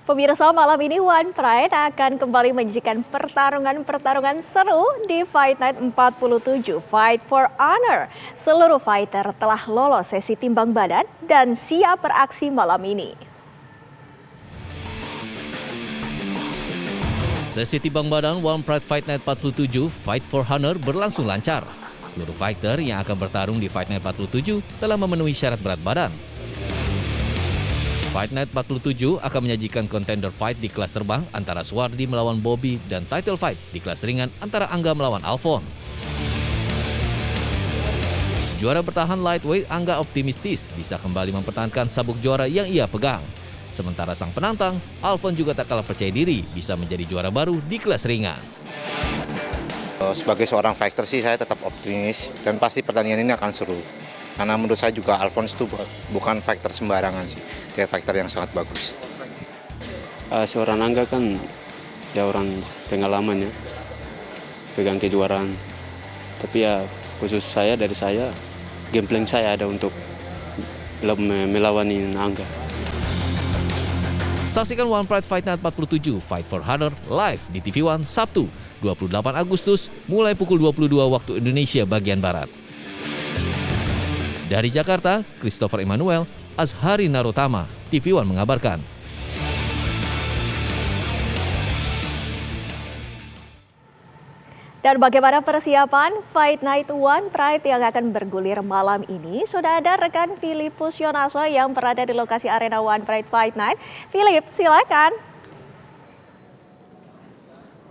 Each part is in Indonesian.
Pemirsa, malam ini One Pride akan kembali menyajikan pertarungan seru di Fight Night 47 Fight for Honor. Seluruh fighter telah lolos sesi timbang badan dan siap beraksi malam ini. Sesi timbang badan One Pride Fight Night 47 Fight for Honor berlangsung lancar. Seluruh fighter yang akan bertarung di Fight Night 47 telah memenuhi syarat berat badan. Fight Night 47 akan menyajikan contender fight di kelas terbang antara Suwardi melawan Bobby dan title fight di kelas ringan antara Angga melawan Alfon. Juara bertahan lightweight Angga optimistis bisa kembali mempertahankan sabuk juara yang ia pegang. Sementara sang penantang, Alfon juga tak kalah percaya diri bisa menjadi juara baru di kelas ringan. Sebagai seorang fighter sih saya tetap optimis dan pasti pertandingan ini akan seru. Karena menurut saya juga Alphonse itu bukan fighter sembarangan sih, dia fighter yang sangat bagus. Seorang Angga kan ya orang pengalaman ya, pegang kejuaraan. Tapi ya khusus dari saya, game plan saya ada untuk melawan Angga. Saksikan One Pride Fight Night 47 Fight for Honor live di TV One Sabtu 28 Agustus mulai pukul 22 waktu Indonesia bagian Barat. Dari Jakarta, Christopher Emmanuel, Azhari Narotama, TV One mengabarkan. Dan bagaimana persiapan Fight Night One Pride yang akan bergulir malam ini? Sudah ada rekan Filipus Yonaso yang berada di lokasi arena One Pride Fight Night. Philip, silakan.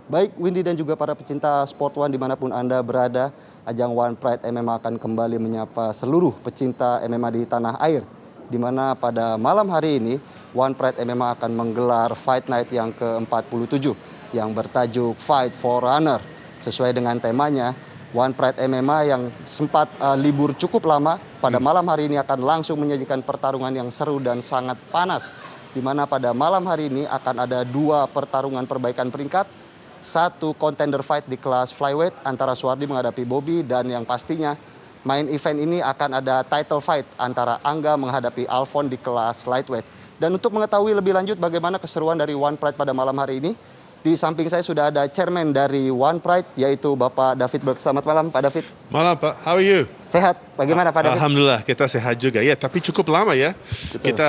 Baik, Windy dan juga para pecinta Sport One dimanapun Anda berada, ajang One Pride MMA akan kembali menyapa seluruh pecinta MMA di tanah air. Di mana pada malam hari ini, One Pride MMA akan menggelar Fight Night yang ke-47 yang bertajuk Fight for Honor. Sesuai dengan temanya, One Pride MMA yang sempat libur cukup lama, pada malam hari ini akan langsung menyajikan pertarungan yang seru dan sangat panas. Di mana pada malam hari ini akan ada 2 pertarungan perbaikan peringkat, 1 contender fight di kelas flyweight antara Suwardi menghadapi Bobby, dan yang pastinya main event ini akan ada title fight antara Angga menghadapi Alfon di kelas lightweight. Dan untuk mengetahui lebih lanjut bagaimana keseruan dari One Pride pada malam hari ini, di samping saya sudah ada chairman dari One Pride, yaitu Bapak David Berg. Selamat malam, Pak David. Malam, Pak. How are you? Sehat. Bagaimana, Pak David? Alhamdulillah, kita sehat juga. Ya, tapi cukup lama ya. Betul. Kita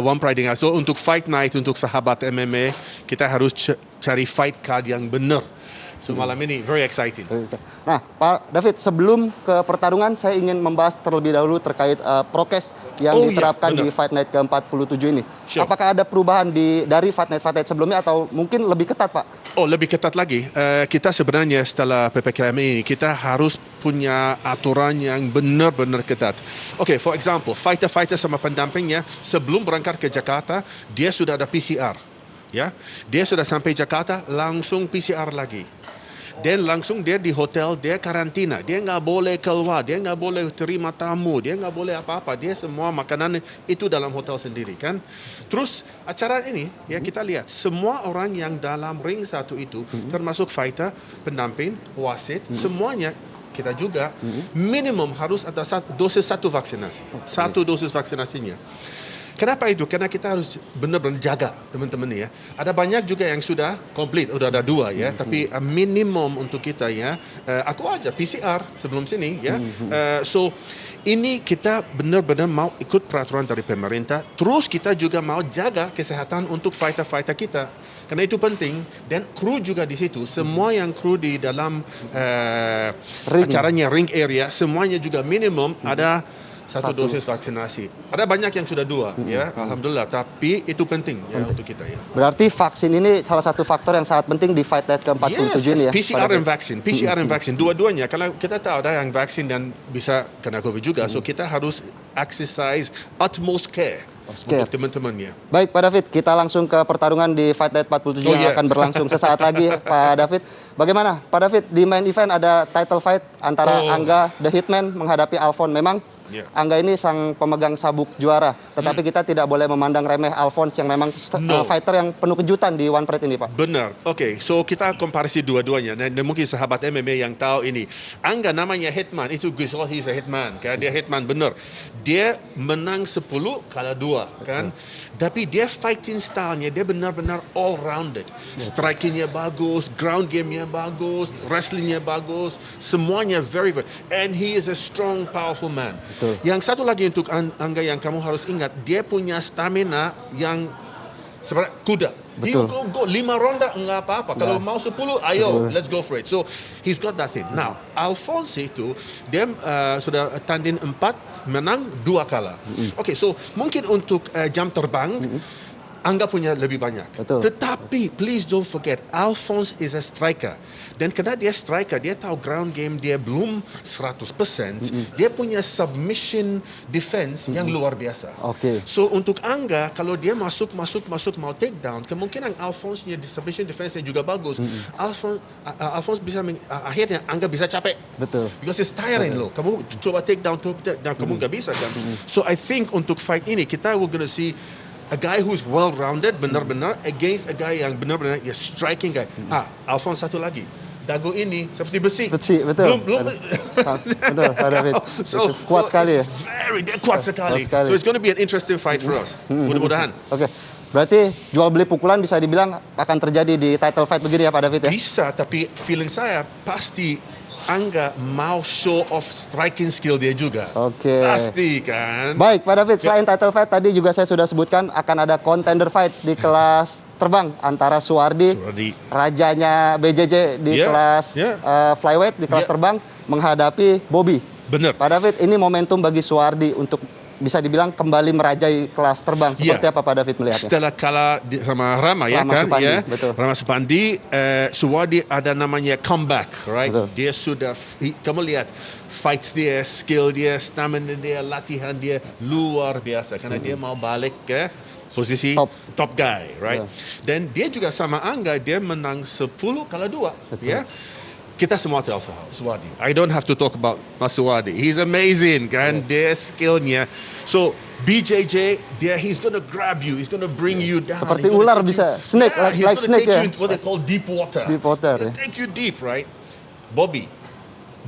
One Pride dengan. So, untuk fight night, untuk sahabat MMA, kita harus cari fight card yang benar. So, malam ini very exciting. Nah, Pak David, sebelum ke pertarungan, saya ingin membahas terlebih dahulu terkait prokes yang diterapkan di Fight Night ke-47 ini. Sure. Apakah ada perubahan dari Fight Night sebelumnya atau mungkin lebih ketat, Pak? Oh, lebih ketat lagi. Kita sebenarnya setelah PPKM ini, kita harus punya aturan yang benar-benar ketat. Okay, for example, fighter-fighter sama pendampingnya sebelum berangkat ke Jakarta, dia sudah ada PCR. Ya, dia sudah sampai Jakarta, langsung PCR lagi. Dan langsung dia di hotel, dia karantina. Dia nggak boleh keluar, dia nggak boleh terima tamu, dia nggak boleh apa-apa. Dia semua makanan itu dalam hotel sendiri kan. Terus acara ini ya kita lihat semua orang yang dalam ring satu itu, termasuk fighter, pendamping, wasit, semuanya kita juga minimum harus ada dosis satu vaksinasi. Satu dosis vaksinasinya. Kenapa itu? Karena kita harus benar-benar jaga teman-teman ya. Ada banyak juga yang sudah komplit, udah ada 2 ya. Tapi minimum untuk kita ya. Aku aja PCR sebelum sini ya. So ini kita benar-benar mau ikut peraturan dari pemerintah. Terus kita juga mau jaga kesehatan untuk fighter-fighter kita. Karena itu penting. Dan kru juga di situ. Semua yang kru di dalam acaranya ring area, semuanya juga minimum ada satu dosis vaksinasi. Ada banyak yang sudah 2 ya, alhamdulillah. Tapi itu penting ya untuk kita ya. Berarti vaksin ini salah satu faktor yang sangat penting di Fight Night ke-47 ini ya. PCR dan vaksin, PCR dan vaksin, dua-duanya. Karena kita tahu ada yang vaksin dan bisa kena COVID juga, so kita harus exercise utmost care untuk teman-temannya. Baik, Pak David, kita langsung ke pertarungan di Fight Night 47 yang akan berlangsung sesaat lagi, Pak David. Bagaimana, Pak David, di main event ada title fight antara Angga The Hitman menghadapi Alfon. Memang Yeah. Angga ini sang pemegang sabuk juara, tetapi kita tidak boleh memandang remeh Alphonse yang memang No. fighter yang penuh kejutan di One Pride ini, Pak. Benar. Oke, so kita komparasi dua-duanya. Dan mungkin sahabat MMA yang tahu ini. Angga namanya Hitman, itu Gus, oh he's a Hitman. Kan? Dia Hitman, benar. Dia menang 10, kalah 2. Kan? Tapi dia fighting style-nya, dia benar-benar all-rounded. Striking-nya bagus, ground game-nya bagus, wrestling-nya bagus. Semuanya very, very. And he is a strong, powerful man. Betul. Yang satu lagi untuk Angga yang kamu harus ingat, dia punya stamina yang seperti kuda. Betul. He'll go 5 ronda enggak apa-apa. Kalau mau 10, ayo, Betul. let's go for it. So he's got that thing. Now, Alphonse itu dia sudah tanding 4, menang 2 kalah. Okay, so mungkin untuk jam terbang Angga punya lebih banyak. Betul. Tetapi please don't forget, Alphonse is a striker. Dan karena dia striker, dia tahu ground game dia belum 100%. Dia punya submission defense yang luar biasa. Oke. So untuk Angga, kalau dia masuk mau take down, kemungkinan Alphonse-nya submission defense-nya juga bagus. Alphonse bisa akhirnya Angga bisa capek. Betul. Because it's tiring loh. Kamu coba take down, kamu nggak bisa kan. So I think untuk fight ini kita we're gonna see a guy who's well-rounded, benar-benar, against a guy yang benar-benar striking guy. Alphonse satu lagi. Dagu ini seperti besi. Betul. Belum. Betul, Pak David. So, Kuat sekali ya. Dia kuat sekali. sekali. So it's going to be an interesting fight for us. Mudah-mudahan. Oke. Berarti jual beli pukulan bisa dibilang akan terjadi di title fight begini ya, Pak David ya? Bisa, tapi feeling saya pasti Angga mau show off striking skill dia juga. Oke. Pasti kan. Baik, Pak David, selain title fight tadi juga saya sudah sebutkan akan ada contender fight di kelas terbang antara Suwardi, rajanya BJJ di kelas flyweight di kelas terbang menghadapi Bobby. Benar. Pak David, ini momentum bagi Suwardi untuk bisa dibilang kembali merajai kelas terbang. Seperti apa Pak David melihatnya? Setelah kalah sama Rama ya Rama kan, Supandi, ya. betul. Rama Supandi, Suwardi ada namanya comeback, right? Betul. Dia sudah, kamu lihat fights dia, skill dia, stamina dia, latihan dia luar biasa karena dia mau balik ke posisi top guy, right? Dan dia juga sama Angga, dia menang 10 kalah 2, ya. Kita semua tahu Suwardi. I don't have to talk about Mas Suwardi. He's amazing kan, dia skillnya. So BJJ, he's gonna grab you, he's gonna bring you down. Seperti ular bisa, snake, like snake ya. What they call deep water. Deep water ya. Take you deep, right? Bobby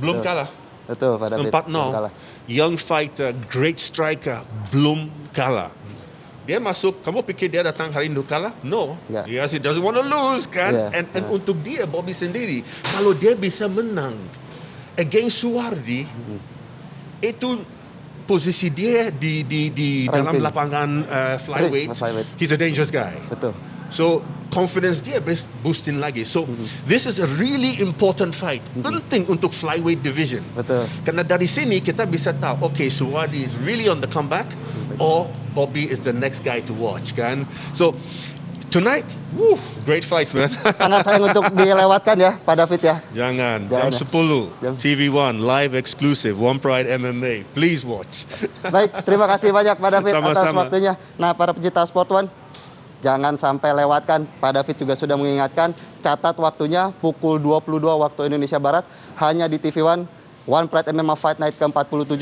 belum kalah. Betul Pak David. 4-0. Young fighter, great striker, belum kalah. Dia masuk, kamu pikir dia datang hari ini kalah? No. Yes, he doesn't want to lose kan. And untuk dia, Bobby sendiri, kalau dia bisa menang against Suwardi, itu posisi dia di dalam lapangan flyweight, he's a dangerous guy. Betul. So confidence dia boosting lagi. So this is a really important fight. Penting untuk flyweight division. Betul. Karena dari sini kita bisa tahu, okay, Suwardi is really on the comeback, or Bobby is the next guy to watch, kan? So tonight, great fights, man. Sangat sayang untuk dilewatkan ya, Pak David ya. Jangan jam 10, TV1, live exclusive, One Pride MMA. Please watch. Baik, terima kasih banyak Pak David atas Sama-sama. waktunya. Nah, para pecinta Sport One, jangan sampai lewatkan. Pak David juga sudah mengingatkan, catat waktunya pukul 22 waktu Indonesia Barat, hanya di TV1, One Pride MMA Fight Night ke-47.